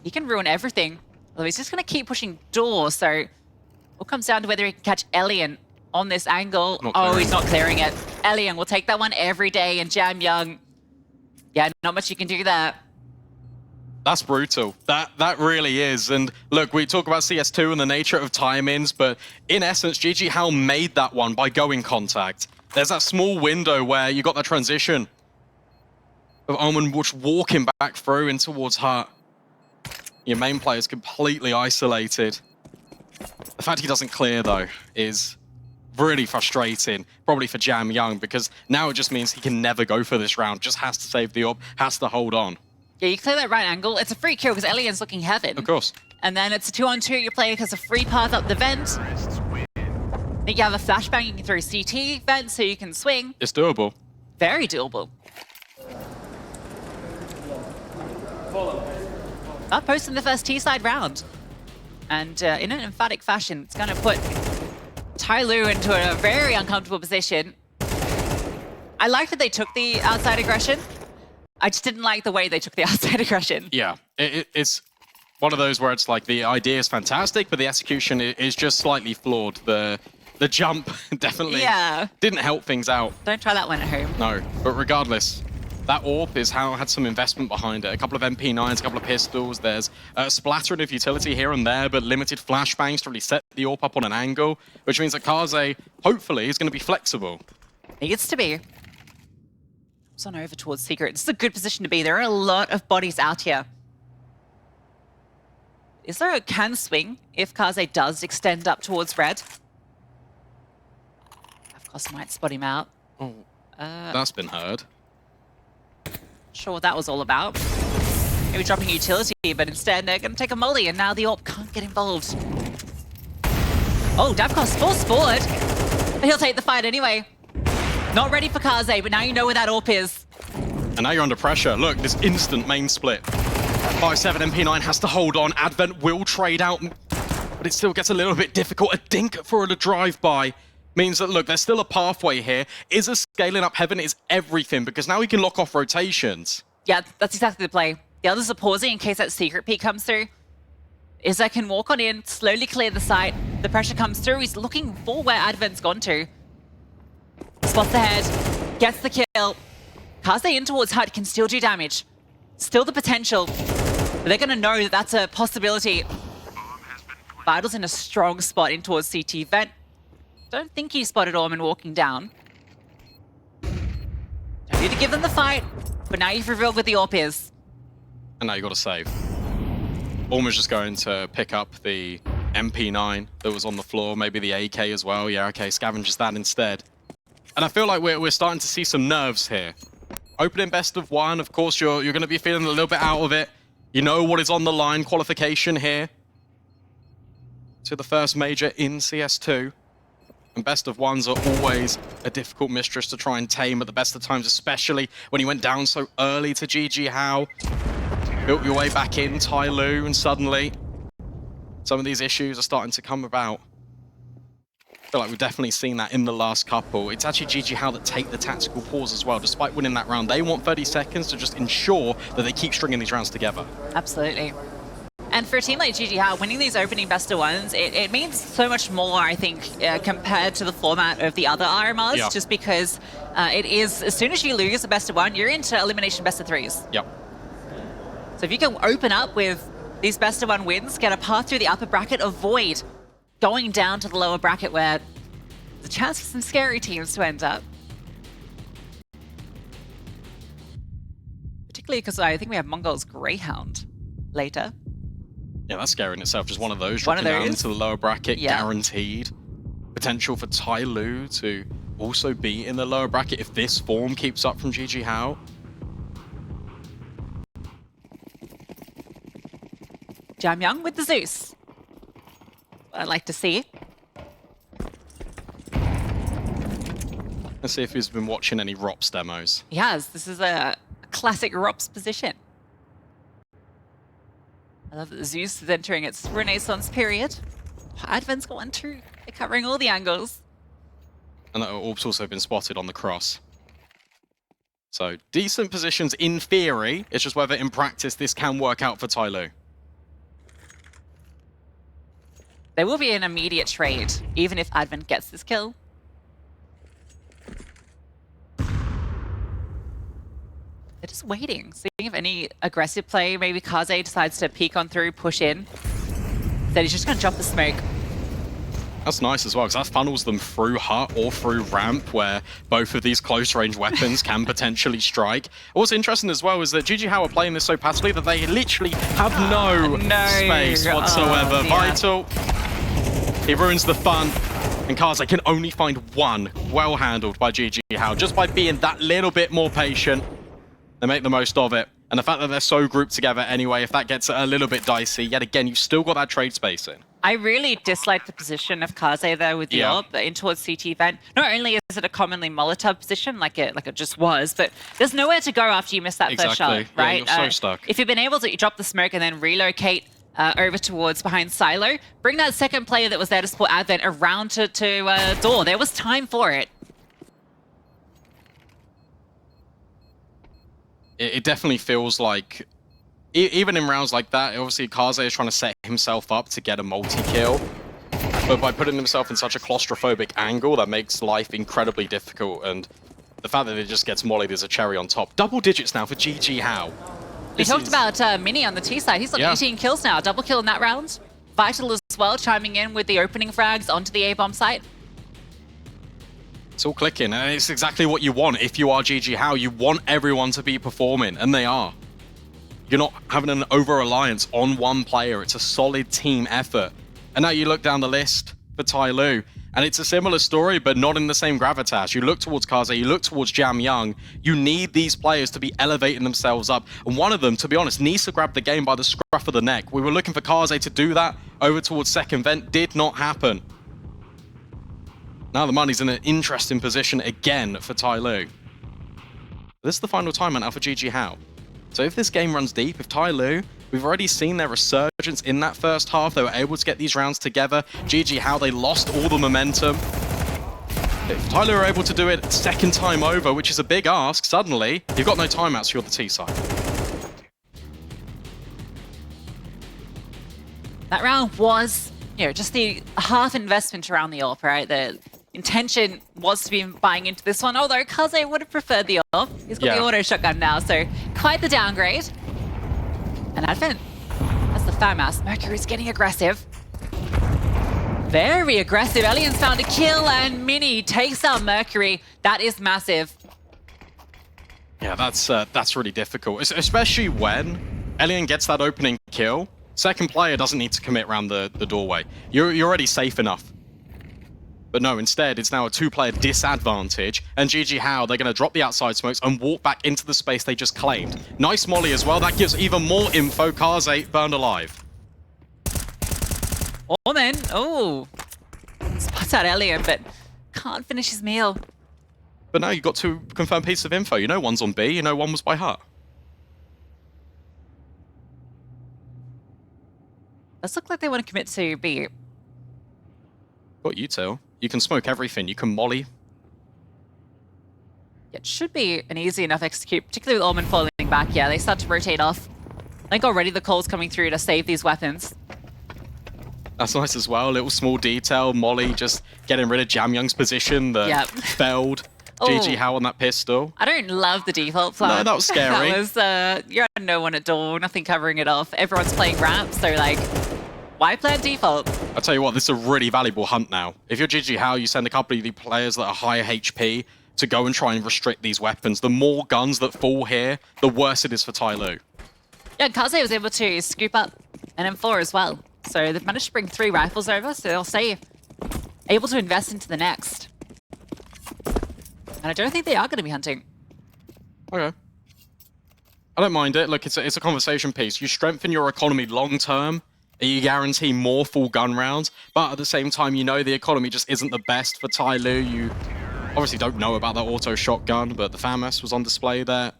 he can ruin everything. Although he's just going to keep pushing door. So it all comes down to whether he can catch Elian on this angle. Oh, he's not clearing it. Elian will take that one every day. And JiJieHao, yeah, not much you can do there. That's brutal. That really is. And look, we talk about CS2 and the nature of timings, but in essence, JiJieHao made that one by going contact. There's that small window where you got that transition of Omen walking back through and towards Hut. Your main player is completely isolated. The fact he doesn't clear, though, is really frustrating, probably for JiJieHao, because now it just means he can never go for this round. Just has to save the AWP, has to hold on. Yeah, you clear that right angle. It's a free kill because Elian's looking heaven. Of course. And then it's a 2-on-2. Your player has a free path up the vent. I think you have a flashbang. You can throw CT vent so you can swing. It's doable. Very doable. Not posting the first T-side round. And in an emphatic fashion, it's going to put TYLOO into a very uncomfortable position. I like that they took the outside aggression. I just didn't like the way they took the outside aggression. Yeah, it's one of those where it's like the idea is fantastic, but the execution is just slightly flawed. The jump definitely didn't help things out. Don't try that one at home. No, but regardless, that AWP is how it had some investment behind it. A couple of MP9s, a couple of pistols. There's a splattering of utility here and there, but limited flashbangs to really set the AWP up on an angle, which means that KarZe, hopefully, is going to be flexible. Needs to be. It's on over towards Secret. This is a good position to be. There are a lot of bodies out here. Is there a can swing if KarZe does extend up towards red? Of course, might spot him out. Oh, that's been heard. Sure what that was all about. Maybe dropping utility, but instead they're going to take a molly, and now the AWP can't get involved. Oh, Davkos forced forward, but he'll take the fight anyway. Not ready for KarZe, but now you know where that AWP is. And now you're under pressure. Look, this instant main split. 5-7 MP9 has to hold on. Advent will trade out, but it still gets a little bit difficult. A dink for a drive-by means that, look, there's still a pathway here. Is a scaling up heaven is everything, because now he can lock off rotations. Yeah, that's exactly the play. The others are pausing in case that secret peek comes through. Izza can walk on in, slowly clear the site. The pressure comes through. He's looking for where Advent's gone to. Spots the head, gets the kill. KarZe in towards Hut can still do damage. Still the potential, but they're going to know that that's a possibility. Vital's in a strong spot in towards CT vent. Don't think he spotted Orman walking down. Need to give them the fight, but now you've revealed what the AWP is. And now you got to save. Almost just going to pick up the MP9 that was on the floor, maybe the AK as well. Yeah, okay, scavenges that instead. And I feel like we're starting to see some nerves here. Opening best of one, of course, you're going to be feeling a little bit out of it. You know what is on the line, qualification here to the first major in CS2. And best of ones are always a difficult mistress to try and tame at the best of times, especially when you went down so early to JiJieHao. Built your way back in, TYLOO, and suddenly some of these issues are starting to come about. I feel like we've definitely seen that in the last couple. It's actually JiJieHao that take the tactical pause as well. Despite winning that round, they want 30 seconds to just ensure that they keep stringing these rounds together. Absolutely. And for a team like JiJieHao, winning these opening best of ones, it means so much more, I think, compared to the format of the other RMRs, yeah. Just because it is, as soon as you lose a best of one, you're into elimination best of threes. Yep. So if you can open up with these best of one wins, get a path through the upper bracket, avoid going down to the lower bracket where there's a chance for some scary teams to end up. Particularly because I think we have MongolZ Grayhound later. Yeah, that's scary in itself. Just one of those dropping down into the lower bracket, guaranteed. Potential for TYLOO to also be in the lower bracket if this form keeps up from JiJieHao. Jamyoung with the Zeus. I'd like to see. Let's see if he's been watching any ROPS demos. He has. This is a classic ROPS position. I love that the Zeus is entering its renaissance period. Advent's got 1-2. They're covering all the angles. And that orb's also been spotted on the cross. So decent positions in theory. It's just whether in practice this can work out for TYLOO. There will be an immediate trade, even if Advent gets this kill. They're just waiting, seeing if any aggressive play, maybe KarZe decides to peek on through, push in. Then he's just going to drop the smoke. That's nice as well, because that funnels them through hut or through ramp, where both of these close-range weapons can potentially strike. What's interesting as well is that JiJieHao are playing this so passively that they literally have no space whatsoever. Vital, he ruins the fun, and KarZe can only find one. Well handled by JiJieHao, just by being that little bit more patient. They make the most of it. And the fact that they're so grouped together anyway, if that gets a little bit dicey, yet again, you've still got that trade space in. I really dislike the position of KarZe there with the AWP in towards CT vent. Not only is it a commonly Molotov position, like it just was, but there's nowhere to go after you miss that first shot, right? Yeah, you're so stuck. If you've been able to drop the smoke and then relocate over towards behind Silo, bring that second player that was there to support Advent around to door. There was time for it. It definitely feels like, even in rounds like that, obviously KarZe is trying to set himself up to get a multi-kill. But by putting himself in such a claustrophobic angle, that makes life incredibly difficult. And the fact that it just gets mollied is a cherry on top. Double digits now for JiJieHao. We talked about Mini on the T side. He's got 18 kills now. Double kill in that round. Vital as well, chiming in with the opening frags onto the A-bomb site. It's all clicking, and it's exactly what you want. If you are JiJieHao, you want everyone to be performing, and they are. You're not having an over-reliance on one player. It's a solid team effort. And now you look down the list for TYLOO, and it's a similar story, but not in the same gravitas. You look towards KarZe, you look towards Jamyoung. You need these players to be elevating themselves up. And one of them, to be honest, needs to grab the game by the scruff of the neck. We were looking for KarZe to do that over towards second vent. Did not happen. Now the money's in an interesting position again for TYLOO. This is the final timeout now for JiJieHao. So if this game runs deep, if TYLOO, we've already seen their resurgence in that first half. They were able to get these rounds together. JiJieHao, they lost all the momentum. If TYLOO are able to do it second time over, which is a big ask, suddenly you've got no timeouts for the T side. That round was, just the half investment around the AWP, right? The intention was to be buying into this one, although KarZe would have preferred the AWP. He's got the auto shotgun now, so quite the downgrade. And Advent, that's the FAMAS. Mercury's getting aggressive. Very aggressive. Alien's found a kill, and Mini takes out Mercury. That is massive. Yeah, that's really difficult, especially when Elian gets that opening kill. Second player doesn't need to commit around the doorway. You're already safe enough. But no, instead, it's now a two-player disadvantage, and JiJieHao, they're going to drop the outside smokes and walk back into the space they just claimed. Nice molly as well. That gives even more info. MongolZ burned alive. Oh, man. Oh. Spots out Elian, but can't finish his meal. But now you've got two confirmed pieces of info. You know one's on B, you know one was by heart. Does look like they want to commit to B. Got util. You can smoke everything. You can molly. It should be an easy enough execute, particularly with Orman falling back. Yeah, they start to rotate off. I think already the call's coming through to save these weapons. That's nice as well. Little small detail. Molly just getting rid of Jamyoung's position that failed. JiJieHao on that pistol. I don't love the default plan. No, that was scary. That was, you're on no one at door, nothing covering it off. Everyone's playing ramp, so like, why plan default? I'll tell you what, this is a really valuable hunt now. If you're JiJieHao, you send a couple of the players that are higher HP to go and try and restrict these weapons. The more guns that fall here, the worse it is for TYLOO. Yeah, MongolZ was able to scoop up an M4 as well. So they've managed to bring 3 rifles over, so they'll stay able to invest into the next. And I don't think they are going to be hunting. Okay. I don't mind it. Look, it's a conversation piece. You strengthen your economy long term, and you guarantee more full gun rounds, but at the same time, you know the economy just isn't the best for TYLOO. You obviously don't know about that auto shotgun, but the FAMAS was on display there.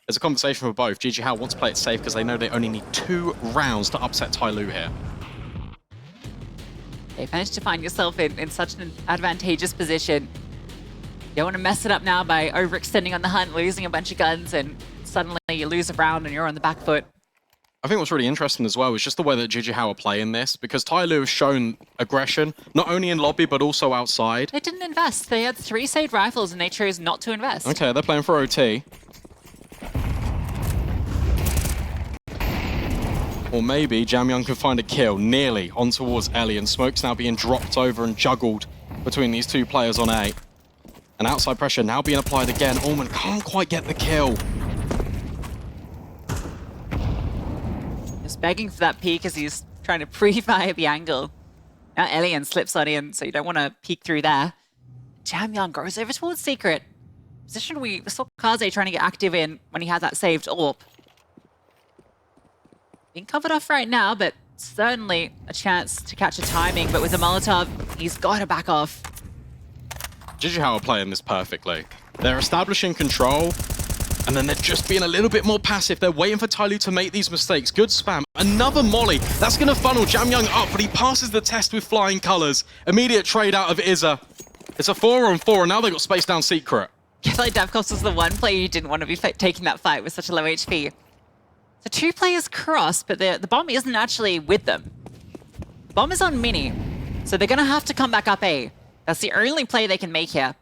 There's a conversation for both. JiJieHao wants to play it safe because they know they only need 2 rounds to upset TYLOO here. They've managed to find yourself in such an advantageous position. You don't want to mess it up now by overextending on the hunt, losing a bunch of guns, and suddenly you lose a round and you're on the back foot. I think what's really interesting as well is just the way that JiJieHao are playing this, because TYLOO has shown aggression, not only in lobby, but also outside. They didn't invest. They had 3 saved rifles and they chose not to invest. Okay, they're playing for OT. Or maybe Jamyoung can find a kill nearly on towards Ellie, and smoke's now being dropped over and juggled between these 2 players on A. And outside pressure now being applied again. Orman can't quite get the kill. Just begging for that peek as he's trying to pre-fire the angle. Now Elian slips on in, so you don't want to peek through there. Jamyoung goes over towards Secret. Position we saw MongolZ trying to get active in when he had that saved AWP. Being covered off right now, but certainly a chance to catch a timing. But with the Molotov, he's got to back off. JiJieHao are playing this perfectly. They're establishing control, and then they're just being a little bit more passive. They're waiting for TYLOO to make these mistakes. Good spam. Another molly. That's going to funnel Jamyoung up, but he passes the test with flying colors. Immediate trade out of Iza. It's a 4-on-4, and now they've got space down Secret. I feel like Davkos was the one player you didn't want to be taking that fight with such a low HP. So 2 players cross, but the bomb isn't actually with them. Bomb is on Mini, so they're going to have to come back up A. That's the only play they can make here.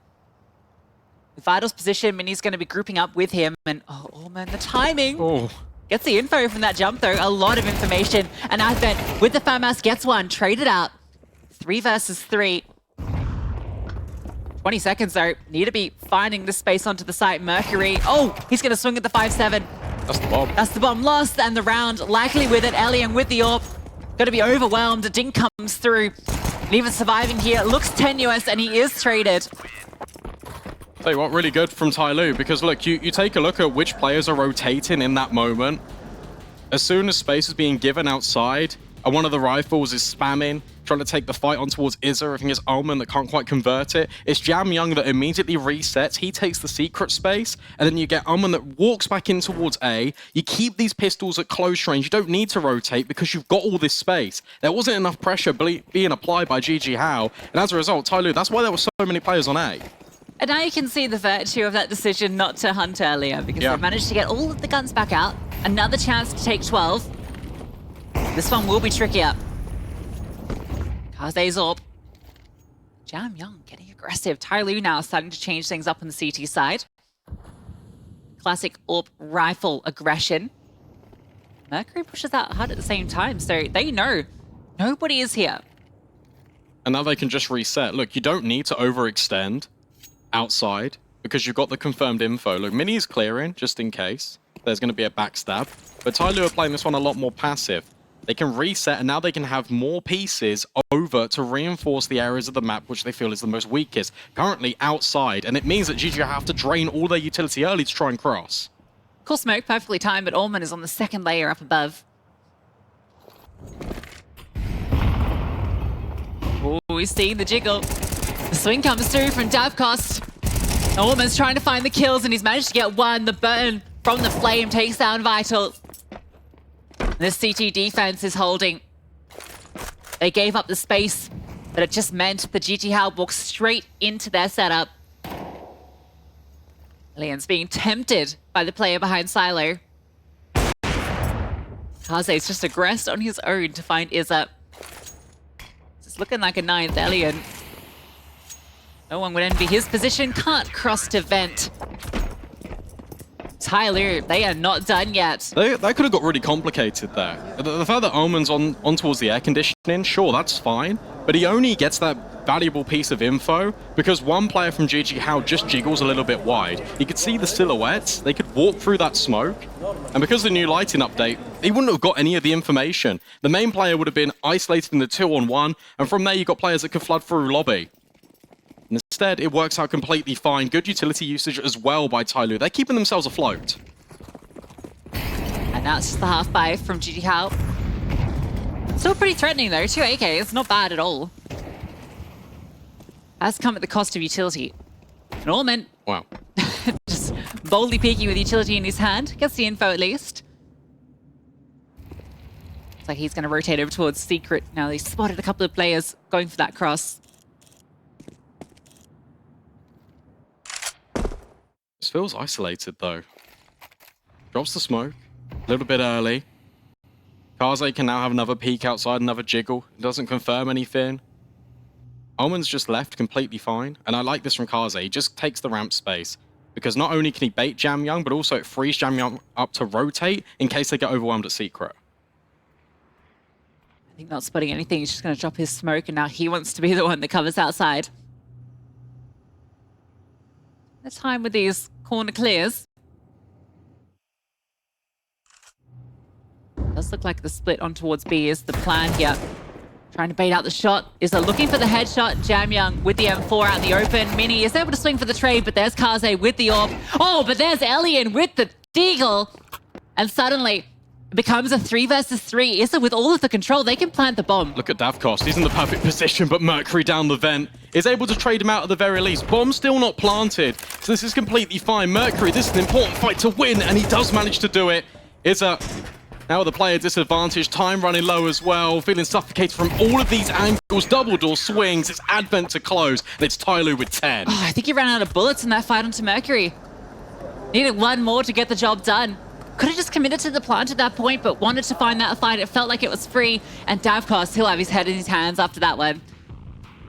With Vital's position, Mini's going to be grouping up with him, and oh man, the timing. Oh. Gets the info from that jump though, a lot of information. And Advent with the FAMAS gets one, traded out. 3 versus 3. 20 seconds though, need to be finding the space onto the site. Mercury, oh, he's going to swing at the 5-7. That's the bomb. That's the bomb lost, and the round likely with it. Elian with the AWP. Going to be overwhelmed. Dink comes through. And even surviving here looks tenuous, and he is traded. Tell you what, really good from TYLOO, because look, you take a look at which players are rotating in that moment. As soon as space is being given outside, and one of the rifles is spamming, trying to take the fight on towards Iza. I think it's Orman that can't quite convert it. It's Jamyoung that immediately resets. He takes the secret space, and then you get Orman that walks back in towards A. You keep these pistols at close range. You don't need to rotate because you've got all this space. There wasn't enough pressure being applied by JiJieHao, and as a result, TYLOO, that's why there were so many players on A. And now you can see the virtue of that decision not to hunt earlier, because they managed to get all of the guns back out. Another chance to take 12. This one will be trickier. MongolZ's AWP. Jamyoung getting aggressive. TYLOO now starting to change things up on the CT side. Classic AWP rifle aggression. Mercury pushes out hard at the same time, so they know nobody is here. And now they can just reset. Look, you don't need to overextend outside. because you've got the confirmed info. Look, Mini is clearing, just in case there's going to be a backstab. But TYLOO are playing this one a lot more passive. They can reset, and now they can have more pieces over to reinforce the areas of the map which they feel is the most weakest. Currently outside, and it means that JiJieHao have to drain all their utility early to try and cross. Cool smoke, perfectly timed, but Allman is on the second layer up above. Oh, we see the jiggle. The swing comes through from Davcost. Allman's trying to find the kills, and he's managed to get one. The burn from the flame takes down Vital. The CT defense is holding. They gave up the space, but it just meant the JiJieHao walked straight into their setup. Lynn's being tempted by the player behind Silo. Kaze's just aggressed on his own to find Izza. It's looking like a 9th Alien. No one would envy his position. Can't cross to vent. TYLOO, they are not done yet. That could have got really complicated there. The fact that Omen's on towards the air conditioning, sure, that's fine. But he only gets that valuable piece of info because one player from JiJieHao just jiggles a little bit wide. He could see the silhouettes, they could walk through that smoke. And because of the new lighting update, he wouldn't have got any of the information. The main player would have been isolated in the 2-on-1, and from there you got players that could flood through lobby. Instead, it works out completely fine. Good utility usage as well by TYLOO. They're keeping themselves afloat. And that's just the half-buy from JiJieHao. Still pretty threatening though, 2 AKs, not bad at all. Has come at the cost of utility. And Allman, Wow. just boldly peeking with utility in his hand. Gets the info at least. Looks like he's going to rotate over towards Secret. Now they spotted a couple of players going for that cross. This feels isolated though. Drops the smoke a little bit early. Kaze can now have another peek outside, another jiggle. It doesn't confirm anything. Omen's just left completely fine. And I like this from Kaze. He just takes the ramp space. Because not only can he bait Jamyoung, but also it frees Jamyoung up to rotate in case they get overwhelmed at Secret. I think not spotting anything. He's just going to drop his smoke, and now he wants to be the one that covers outside. The time with these corner clears. Does look like the split on towards B is the plan here. Trying to bait out the shot. Is looking for the headshot. Jamyoung with the M4 out in the open. Mini is able to swing for the trade, but there's Kaze with the AWP. Oh, but there's Elian with the deagle. And suddenly, it becomes a 3 versus 3. Issa with all of the control, they can plant the bomb. Look at Davcost. He's in the perfect position, but Mercury down the vent is able to trade him out at the very least. Bomb still not planted, so this is completely fine. Mercury, this is an important fight to win, and he does manage to do it. Issa now with the player disadvantage, time running low as well, feeling suffocated from all of these angles, double door swings, it's Advent to close, and it's TYLOO with 10. Oh, I think he ran out of bullets in that fight onto Mercury. Needed one more to get the job done. Could have just committed to the plant at that point, but wanted to find that fight. It felt like it was free, and Davcost, he'll have his head in his hands after that one.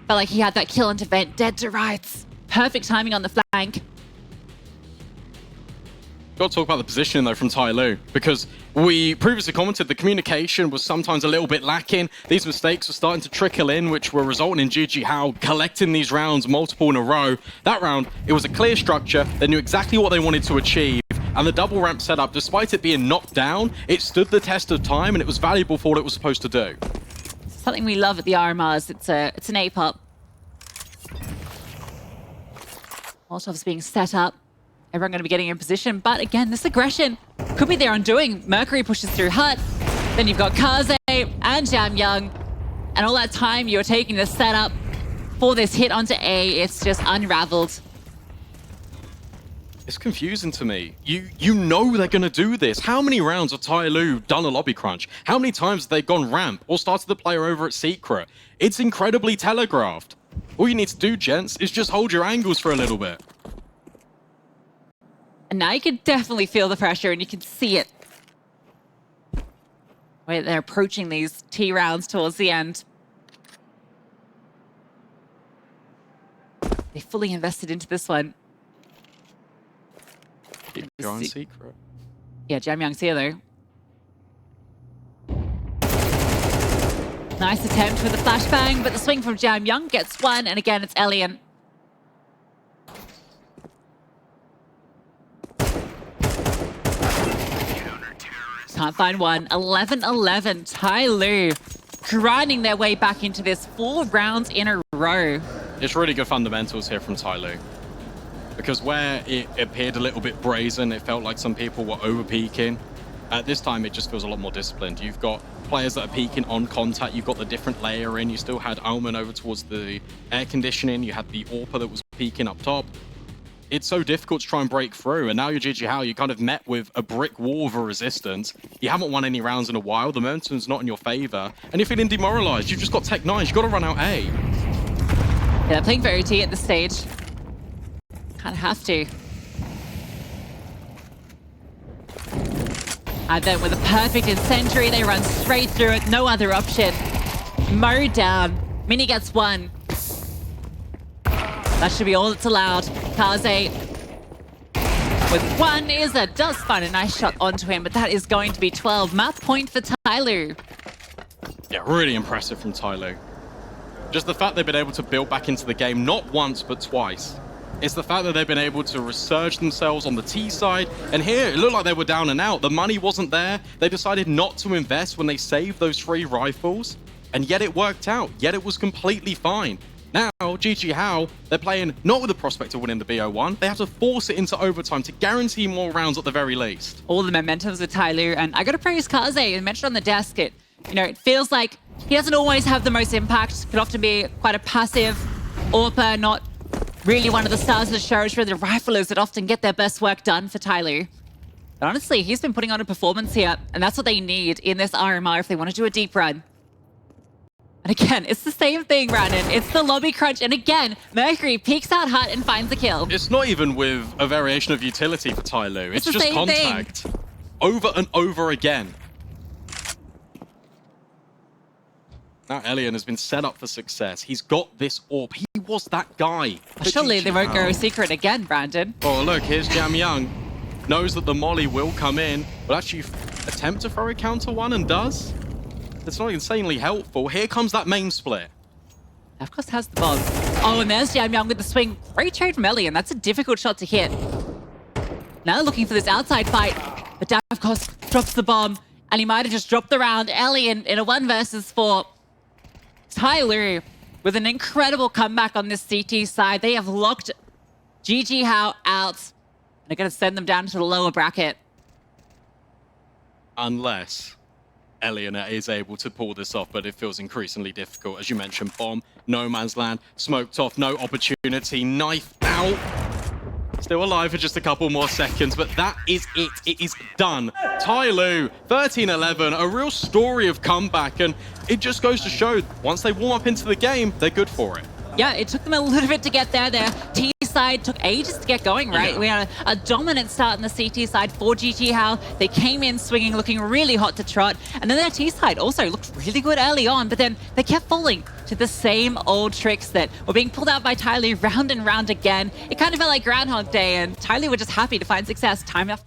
Felt like he had that kill into vent, dead to rights. Perfect timing on the flank. Got to talk about the positioning though from TYLOO, because we previously commented the communication was sometimes a little bit lacking. These mistakes were starting to trickle in, which were resulting in JiJieHao collecting these rounds multiple in a row. That round, it was a clear structure. They knew exactly what they wanted to achieve. And the double ramp setup, despite it being knocked down, it stood the test of time and it was valuable for what it was supposed to do. Something we love at the RMRs, it's an APOP. Molotov's being set up. Everyone going to be getting in position, but again, this aggression could be their undoing. Mercury pushes through Hut, then you've got Kaze and Jamyoung, and all that time you're taking the setup for this hit onto A, it's just unraveled. It's confusing to me. You know they're going to do this. How many rounds have TYLOO done a lobby crunch? How many times have they gone ramp or started the player over at Secret? It's incredibly telegraphed. All you need to do, gents, is just hold your angles for a little bit. And now you can definitely feel the pressure and you can see it. Where they're approaching these T rounds towards the end. They fully invested into this one. Keep going Secret. Yeah, Jamyoung's here though. Nice attempt with the flashbang, but the swing from Jamyoung gets one, and again it's Elian. Can't find one. 11-11. TYLOO grinding their way back into this 4 rounds in a row. It's really good fundamentals here from TYLOO. Because where it appeared a little bit brazen, it felt like some people were over-peaking. At this time, it just feels a lot more disciplined. You've got players that are peaking on contact. You've got the different layer in. You still had Alman over towards the air conditioning. You had the AWPer that was peaking up top. It's so difficult to try and break through. And now you're JiJieHao. You kind of met with a brick wall of a resistance. You haven't won any rounds in a while. The momentum's not in your favor. And you're feeling demoralized. You've just got Tech 9s. You've got to run out A. Yeah, they're playing for OT at this stage. Kind of have to. And then with a perfect incendiary, they run straight through it. No other option. Mowed down. Mini gets one. That should be all that's allowed. Kaze with one does find a nice shot onto him, but that is going to be 12. Math point for TYLOO. Yeah, really impressive from TYLOO. Just the fact they've been able to build back into the game, not once, but twice. It's the fact that they've been able to resurge themselves on the T side. And here, it looked like they were down and out. The money wasn't there. They decided not to invest when they saved those 3 rifles. And yet it worked out. Yet it was completely fine. Now, JiJieHao, they're playing not with the prospect of winning the BO1. They have to force it into overtime to guarantee more rounds at the very least. All the momentums with TYLOO. And I got to praise Kaze. I mentioned on the desk, it feels like he doesn't always have the most impact. Could often be quite a passive AWPer, not really one of the stars of the show. It's really the riflers that often get their best work done for TYLOO. But honestly, he's been putting on a performance here, and that's what they need in this RMR if they want to do a deep run. And again, it's the same thing, Brandon. It's the lobby crunch, and again, Mercury peeks out hut and finds the kill. It's not even with a variation of utility for TYLOO. It's just contact. Thing. Over and over again. Now Elian has been set up for success. He's got this AWP. He was that guy. Surely they won't go secret again, Brandon. Oh, look, here's Jam Young. Knows that the molly will come in, will actually attempt to throw a counter one and does. It's not insanely helpful. Here comes that main split. Of course has the bomb. Oh, and there's Jam Young with the swing. Great trade from Elian. That's a difficult shot to hit. Now looking for this outside fight. But Dav, of course, drops the bomb. And he might have just dropped the round. Elian in a 1 versus 4. TYLOO with an incredible comeback on this CT side. They have locked JiJieHao out. They're going to send them down to the lower bracket. Unless Elian is able to pull this off, but it feels increasingly difficult. As you mentioned, bomb, no man's land, smoked off, no opportunity, knife out. Still alive for just a couple more seconds, but that is it. It is done. TYLOO, 13-11, a real story of comeback, and it just goes to show, once they warm up into the game, they're good for it. Yeah, it took them a little bit to get there. Their T side took ages to get going, right? Yeah. We had a dominant start on the CT side for JiJieHao. They came in swinging, looking really hot to trot. And then their T side also looked really good early on, but then they kept falling to the same old tricks that were being pulled out by TYLOO round and round again. It kind of felt like Groundhog Day, and TYLOO were just happy to find success time after